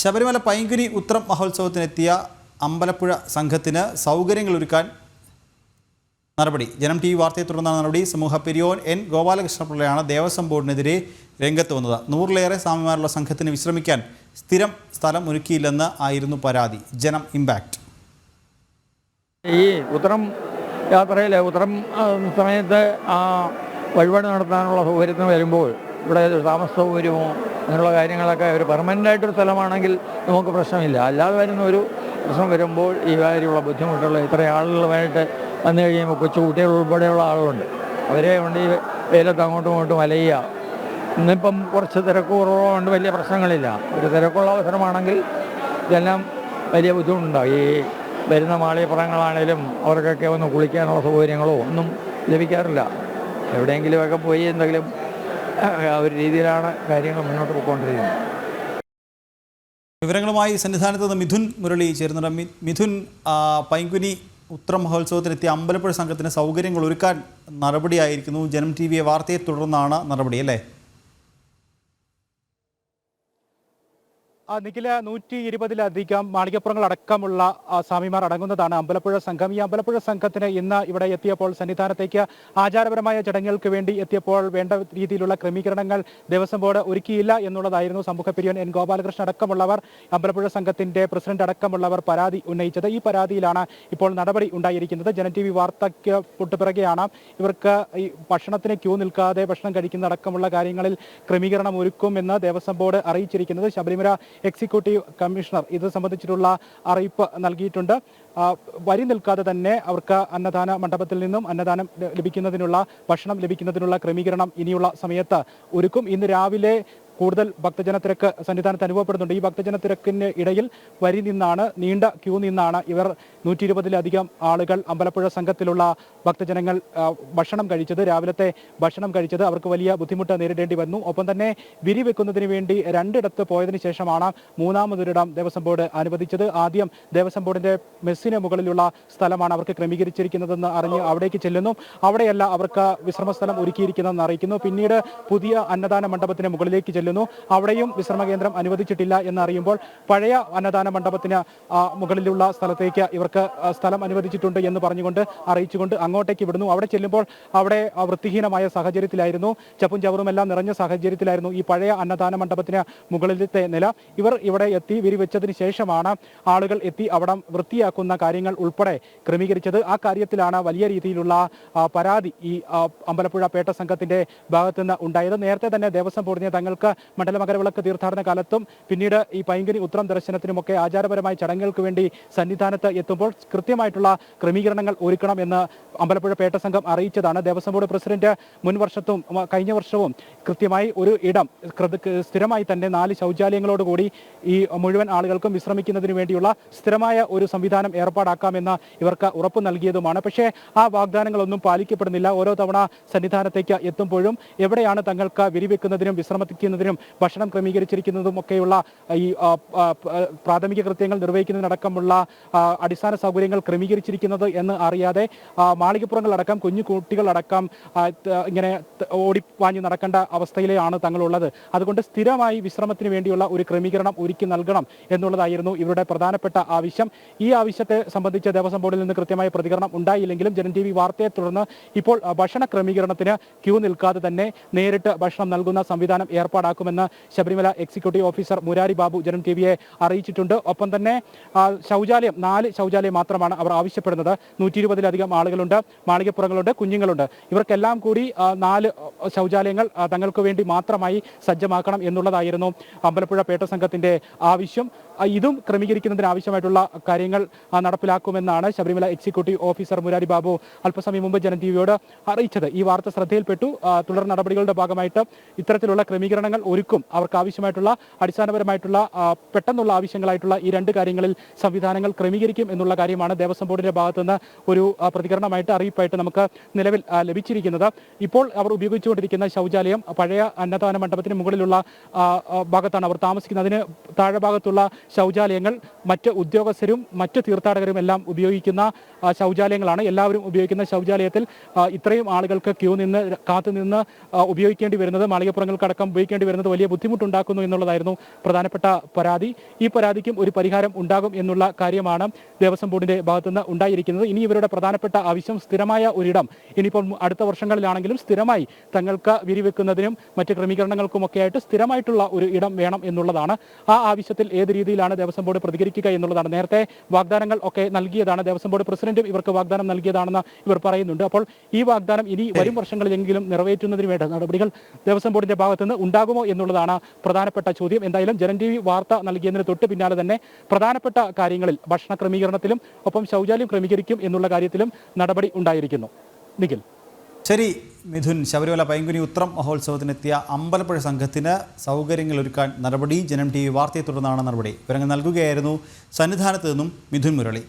ശബരിമല പൈങ്കുനി ഉത്രം മഹോത്സവത്തിനെത്തിയ അമ്പലപ്പുഴ സംഘത്തിന് സൗകര്യങ്ങളൊരുക്കാൻ നടപടി. ജനം ടി വി വാർത്തയെ തുടർന്നാണ് നടപടി. സമൂഹ പെരിയോൻ എൻ ഗോപാലകൃഷ്ണപിള്ളയാണ് ദേവസ്വം ബോർഡിനെതിരെ രംഗത്ത് വന്നത്. 100-ലേറെ സ്വാമിമാരുള്ള സംഘത്തിന് വിശ്രമിക്കാൻ സ്ഥിരം സ്ഥലം ഒരുക്കിയില്ലെന്ന് ആയിരുന്നു പരാതി. ജനം ഇമ്പാക്ട്. ഈ ഉത്രം യാത്രയിൽ ഉത്രം സമയത്ത് വഴിപാട് നടത്താനുള്ള സൗകര്യത്തിന് വരുമ്പോൾ ഇവിടെ താമസ സൗകര്യമോ അങ്ങനെയുള്ള കാര്യങ്ങളൊക്കെ ഒരു പെർമനൻ്റായിട്ടൊരു സ്ഥലമാണെങ്കിൽ നമുക്ക് പ്രശ്നമില്ല. അല്ലാതെ വരുന്ന ഒരു പ്രശ്നം വരുമ്പോൾ ഈ കാര്യമുള്ള ബുദ്ധിമുട്ടുള്ള ഇത്ര ആളുകളുമായിട്ട് വന്നു കഴിയുമ്പോൾ കൊച്ചു കുട്ടികൾ ഉൾപ്പെടെയുള്ള ആളുകളുണ്ട്. അവരെ കൊണ്ട് ഈ വെയിലത്ത് അങ്ങോട്ടും ഇങ്ങോട്ടും വലയുക. ഇന്നിപ്പം കുറച്ച് തിരക്ക് കുറവുകൊണ്ട് വലിയ പ്രശ്നങ്ങളില്ല. ഒരു തിരക്കുള്ള അവസരമാണെങ്കിൽ ഇതെല്ലാം വലിയ ബുദ്ധിമുട്ടുണ്ടാകും. ഈ വരുന്ന മാളികപ്പുറങ്ങളാണേലും അവർക്കൊക്കെ ഒന്ന് കുളിക്കാനുള്ള സൗകര്യങ്ങളോ ഒന്നും ലഭിക്കാറില്ല. എവിടെയെങ്കിലുമൊക്കെ പോയി എന്തെങ്കിലും ഒരു രീതിയിലാണ് കാര്യങ്ങൾ മുന്നോട്ട് പോയിക്കൊണ്ടിരിക്കുന്നത്. വിവരങ്ങളുമായി സന്നിധാനത്ത് നിന്ന് മിഥുൻ മുരളി ചേരുന്നുണ്ട്. മിഥുൻ, പൈങ്കുനി ഉത്രം മഹോത്സവത്തിനെത്തിയ അമ്പലപ്പുഴ സംഘത്തിന് സൗകര്യങ്ങൾ ഒരുക്കാൻ നടപടിയായിരിക്കുന്നു. ജനം ടി വി വാർത്തയെ തുടർന്നാണ് നടപടി, അല്ലേ? നിഖില, 120-ലധികം മാളികപ്പുറങ്ങളടക്കമുള്ള സ്വാമിമാർ അടങ്ങുന്നതാണ് അമ്പലപ്പുഴ സംഘം. ഈ അമ്പലപ്പുഴ സംഘത്തിന് ഇന്ന് ഇവിടെ എത്തിയപ്പോൾ സന്നിധാനത്തേക്ക് ആചാരപരമായ ചടങ്ങുകൾക്ക് വേണ്ടി എത്തിയപ്പോൾ വേണ്ട രീതിയിലുള്ള ക്രമീകരണങ്ങൾ ദേവസ്വം ബോർഡ് ഒരുക്കിയില്ല എന്നുള്ളതായിരുന്നു സമൂഹ പെരിയോൻ എൻ ഗോപാലകൃഷ്ണൻ അടക്കമുള്ളവർ, അമ്പലപ്പുഴ സംഘത്തിന്റെ പ്രസിഡന്റ് അടക്കമുള്ളവർ പരാതി ഉന്നയിച്ചത്. ഈ പരാതിയിലാണ് ഇപ്പോൾ നടപടി ഉണ്ടായിരിക്കുന്നത്. ജനം ടി വി വാർത്തയ്ക്ക് തൊട്ടുപിറകെയാണ് ഇവർക്ക് ഈ ഭക്ഷണത്തിന് ക്യൂ നിൽക്കാതെ ഭക്ഷണം കഴിക്കുന്ന അടക്കമുള്ള കാര്യങ്ങളിൽ ക്രമീകരണം ഒരുക്കുമെന്ന് ദേവസ്വം ബോർഡ് അറിയിച്ചിരിക്കുന്നത്. ശബരിമല എക്സിക്യൂട്ടീവ് കമ്മീഷണർ ഇത് സംബന്ധിച്ചിട്ടുള്ള അറിയിപ്പ് നൽകിയിട്ടുണ്ട്. വരി നിൽക്കാതെ തന്നെ അവർക്ക് അന്നദാന മണ്ഡപത്തിൽ നിന്നും അന്നദാനം ലഭിക്കുന്നതിനുള്ള ഭക്ഷണം ലഭിക്കുന്നതിനുള്ള ക്രമീകരണം ഇനിയുള്ള സമയത്ത് ഒരുക്കും. ഇന്ന് രാവിലെ കൂടുതൽ ഭക്തജനത്തിരക്ക് സന്നിധാനത്ത് അനുഭവപ്പെടുന്നുണ്ട്. ഈ ഭക്തജനത്തിരക്കിന് ഇടയിൽ നീണ്ട ക്യൂ നിന്നാണ് ഇവർ 120-ലധികം ആളുകൾ അമ്പലപ്പുഴ സംഘത്തിലുള്ള ഭക്തജനങ്ങൾ ഭക്ഷണം കഴിച്ചത്. രാവിലത്തെ ഭക്ഷണം കഴിച്ചത് അവർക്ക് വലിയ ബുദ്ധിമുട്ട് നേരിടേണ്ടി വന്നു. ഒപ്പം തന്നെ വിരി വെക്കുന്നതിന് വേണ്ടി രണ്ടിടത്ത് പോയതിനു ശേഷമാണ് മൂന്നാമതൊരിടം ദേവസ്വം ബോർഡ് അനുവദിച്ചത്. ആദ്യം ദേവസ്വം ബോർഡിന്റെ മെസ്സിന് മുകളിലുള്ള സ്ഥലമാണ് അവർക്ക് ക്രമീകരിച്ചിരിക്കുന്നതെന്ന് അറിഞ്ഞ് അവിടേക്ക് ചെല്ലുന്നു. അവിടെയല്ല അവർക്ക് വിശ്രമസ്ഥലം ഒരുക്കിയിരിക്കുന്നതെന്ന് അറിയിക്കുന്നു. പിന്നീട് പുതിയ അന്നദാന മണ്ഡപത്തിന് മുകളിലേക്ക് ചെല്ലുന്നു. അവിടെയും വിശ്രമ കേന്ദ്രം അനുവദിച്ചിട്ടില്ല എന്നറിയുമ്പോൾ പഴയ അന്നദാന മണ്ഡപത്തിന് മുകളിലുള്ള സ്ഥലത്തേക്ക് ഇവർക്ക് സ്ഥലം അനുവദിച്ചിട്ടുണ്ട് എന്ന് പറഞ്ഞുകൊണ്ട് അറിയിച്ചുകൊണ്ട് അങ്ങോട്ടേക്ക് വിടുന്നു. അവിടെ ചെല്ലുമ്പോൾ അവിടെ വൃത്തിഹീനമായ സാഹചര്യത്തിലായിരുന്നു, ചപ്പും ചവറും എല്ലാം നിറഞ്ഞ സാഹചര്യത്തിലായിരുന്നു ഈ പഴയ അന്നദാന മണ്ഡപത്തിന് മുകളിലത്തെ നില. ഇവർ ഇവിടെ എത്തി വിരിവെച്ചതിന് ശേഷമാണ് ആളുകൾ എത്തി അവിടെ വൃത്തിയാക്കുന്ന കാര്യങ്ങൾ ഉൾപ്പെടെ ക്രമീകരിച്ചത്. ആ കാര്യത്തിലാണ് വലിയ രീതിയിലുള്ള പരാതി ഈ അമ്പലപ്പുഴ പേട്ട സംഘത്തിന്റെ ഭാഗത്തുനിന്ന് ഉണ്ടായത്. നേരത്തെ തന്നെ ദേവസ്വം ബോർഡിനെ തങ്ങൾക്ക് മണ്ഡല മകരവിളക്ക് തീർത്ഥാടന കാലത്തും പിന്നീട് ഈ പൈങ്കുനി ഉത്രം ദർശനത്തിനുമൊക്കെ ആചാരപരമായ ചടങ്ങുകൾക്ക് വേണ്ടി സന്നിധാനത്ത് എത്തുമ്പോൾ കൃത്യമായിട്ടുള്ള ക്രമീകരണങ്ങൾ ഒരുക്കണം എന്ന് അമ്പലപ്പുഴ പേട്ട സംഘം അറിയിച്ചതാണ്. ദേവസ്വം ബോർഡ് പ്രസിഡന്റ് മുൻ വർഷത്തും കഴിഞ്ഞ വർഷവും കൃത്യമായി ഒരു ഇടം സ്ഥിരമായി തന്നെ 4 ശൗചാലയങ്ങളോടുകൂടി ഈ മുഴുവൻ ആളുകൾക്കും വിശ്രമിക്കുന്നതിന് വേണ്ടിയുള്ള സ്ഥിരമായ ഒരു സംവിധാനം ഏർപ്പാടാക്കാമെന്ന് ഇവർക്ക് ഉറപ്പ് നൽകിയതുമാണ്. പക്ഷേ ആ വാഗ്ദാനങ്ങളൊന്നും പാലിക്കപ്പെടുന്നില്ല. ഓരോ തവണ സന്നിധാനത്തേക്ക് എത്തുമ്പോഴും എവിടെയാണ് തങ്ങൾക്ക് വിരിവെക്കുന്നതിനും വിശ്രമിക്കുന്നതിനും ഭക്ഷണം ക്രമീകരിച്ചിരിക്കുന്നതും ഒക്കെയുള്ള ഈ പ്രാഥമിക കൃത്യങ്ങൾ നിർവഹിക്കുന്നതിനടക്കമുള്ള അടിസ്ഥാന സൗകര്യങ്ങൾ ക്രമീകരിച്ചിരിക്കുന്നത് എന്ന് അറിയാതെ മാളികപ്പുറങ്ങളടക്കം കുഞ്ഞു കുട്ടികളടക്കം ഇങ്ങനെ ഓടിപ്പാഞ്ഞു നടക്കേണ്ട അവസ്ഥയിലാണ് തങ്ങളുള്ളത്. അതുകൊണ്ട് സ്ഥിരമായി വിശ്രമത്തിന് വേണ്ടിയുള്ള ഒരു ക്രമീകരണം ഒരുക്കി നൽകണം എന്നുള്ളതായിരുന്നു ഇവരുടെ പ്രധാനപ്പെട്ട ആവശ്യം. ഈ ആവശ്യത്തെ സംബന്ധിച്ച് ദേവസ്വം ബോർഡിൽ നിന്ന് കൃത്യമായ പ്രതികരണം ഉണ്ടായില്ലെങ്കിലും ജനം ടി വി വാർത്തയെ തുടർന്ന് ഇപ്പോൾ ഭക്ഷണ ക്രമീകരണത്തിന് ക്യൂ നിൽക്കാതെ തന്നെ നേരിട്ട് ഭക്ഷണം നൽകുന്ന സംവിധാനം ഏർപ്പാടാക്കുമെന്ന് ശബരിമല എക്സിക്യൂട്ടീവ് ഓഫീസർ മുരാരി ബാബു ജനം ടി വിയെ അറിയിച്ചിട്ടുണ്ട്. ഒപ്പം തന്നെ ശൗചാലയം 4 ശൗചാലയം മാത്രമാണ് അവർ ആവശ്യപ്പെടുന്നത്. 120-ലധികം ആളുകളുണ്ട്, മാളികപ്പുറങ്ങളുണ്ട്, കുഞ്ഞുങ്ങളുണ്ട്. ഇവർക്കെല്ലാം കൂടി 4 ശൗചാലയങ്ങൾ തങ്ങൾക്ക് വേണ്ടി മാത്രമായി സജ്ജമാക്കണം എന്നുള്ളതായിരുന്നു അമ്പലപ്പുഴ പേട്ട സംഘത്തിന്റെ ആവശ്യം. ഇതും ക്രമീകരിക്കുന്നതിന് ആവശ്യമായിട്ടുള്ള കാര്യങ്ങൾ നടപ്പിലാക്കുമെന്നാണ് ശബരിമല എക്സിക്യൂട്ടീവ് ഓഫീസർ മുരാരി ബാബു അല്പസമയം മുമ്പ് ജനം ടി വിയോട് അറിയിച്ചത്. ഈ വാർത്ത ശ്രദ്ധയിൽപ്പെട്ടു. തുടർ നടപടികളുടെ ഭാഗമായിട്ട് ഇത്തരത്തിലുള്ള ക്രമീകരണങ്ങൾ ഒരുക്കും. അവർക്ക് ആവശ്യമായിട്ടുള്ള അടിസ്ഥാനപരമായിട്ടുള്ള പെട്ടെന്നുള്ള ആവശ്യങ്ങളായിട്ടുള്ള ഈ 2 കാര്യങ്ങളിൽ സംവിധാനങ്ങൾ ക്രമീകരിക്കും എന്നുള്ള കാര്യമാണ് ദേവസ്വം ബോർഡിന്റെ ഭാഗത്തുനിന്ന് ഒരു പ്രതികരണമായിട്ട് അറിയിപ്പായിട്ട് നമുക്ക് നിലവിൽ ലഭിച്ചിരിക്കുന്നത്. ഇപ്പോൾ അവർ ഉപയോഗിച്ചുകൊണ്ടിരിക്കുന്ന ശൗചാലയം പഴയ അന്നദാന മണ്ഡപത്തിന് മുകളിലുള്ള ഭാഗത്താണ് അവർ താമസിക്കുന്നത്. അതിന് താഴെ ഭാഗത്തുള്ള ശൗചാലയങ്ങൾ മറ്റ് ഉദ്യോഗസ്ഥരും മറ്റ് തീർത്ഥാടകരും എല്ലാം ഉപയോഗിക്കുന്ന ശൗചാലയങ്ങളാണ്. എല്ലാവരും ഉപയോഗിക്കുന്ന ശൗചാലയത്തിൽ ഇത്രയും ആളുകൾക്ക് ക്യൂ നിന്ന് കാത്തുനിന്ന് ഉപയോഗിക്കേണ്ടി വരുന്നത്, മാളികപ്പുറങ്ങൾക്കടക്കം ഉപയോഗിക്കേണ്ടി വരുന്നത് വലിയ ബുദ്ധിമുട്ടുണ്ടാക്കുന്നു എന്നുള്ളതായിരുന്നു പ്രധാനപ്പെട്ട പരാതി. ഈ പരാതിക്കും ഒരു പരിഹാരം ഉണ്ടാകും എന്നുള്ള കാര്യമാണ് ദേവസ്വം ബോർഡിന്റെ ഭാഗത്തുനിന്ന് ഉണ്ടായിരിക്കുന്നത്. ഇനി ഇവരുടെ പ്രധാനപ്പെട്ട ആവശ്യം സ്ഥിരമായ ഒരിടം, ഇനിയിപ്പോൾ അടുത്ത വർഷങ്ങളിലാണെങ്കിലും സ്ഥിരമായി തങ്ങൾക്ക് വിരിവെക്കുന്നതിനും മറ്റ് ക്രമീകരണങ്ങൾക്കുമൊക്കെ ആയിട്ട് സ്ഥിരമായിട്ടുള്ള ഒരു ഇടം വേണം എന്നുള്ളതാണ്. ആ ആവശ്യത്തിൽ ഏത് രീതിയിലാണ് ദേവസ്വം ബോർഡ് പ്രതികരിക്കുക എന്നുള്ളതാണ്. നേരത്തെ വാഗ്ദാനങ്ങൾ ഒക്കെ നൽകിയതാണ്, ദേവസ്വം ബോർഡ് പ്രസിഡന്റും ഇവർക്ക് വാഗ്ദാനം നൽകിയതാണെന്ന് ഇവർ പറയുന്നുണ്ട്. അപ്പോൾ ഈ വാഗ്ദാനം ഇനി വരും വർഷങ്ങളിലെങ്കിലും നിറവേറ്റുന്നതിന് വേണ്ട നടപടികൾ ദേവസ്വം ബോർഡിന്റെ ഭാഗത്തുനിന്ന് ഉണ്ടാകുമോ എന്നുള്ളതാണ് പ്രധാനപ്പെട്ട ചോദ്യം. എന്തായാലും ജനം TV വാർത്ത നൽകിയതിന് തൊട്ട് പിന്നാലെ തന്നെ പ്രധാനപ്പെട്ട കാര്യങ്ങളിൽ ഭക്ഷണ ക്രമീകരണത്തിലും ഒപ്പം ശൗചാലയം ക്രമീകരിക്കും എന്നുള്ള കാര്യത്തിലും നടപടി ഉണ്ടായിരിക്കുന്നു. നിഖിൽ. ശരി മിഥുൻ, ശബരിമല പൈങ്കുനി ഉത്രം മഹോത്സവത്തിനെത്തിയ അമ്പലപ്പുഴ സംഘത്തിന് സൗകര്യങ്ങൾ ഒരുക്കാൻ നടപടി. ജനം TV വാർത്തയെ തുടർന്നാണ് നടപടി. വിവരങ്ങൾ നൽകുകയായിരുന്നു സന്നിധാനത്ത് നിന്നും മിഥുൻ മുരളി.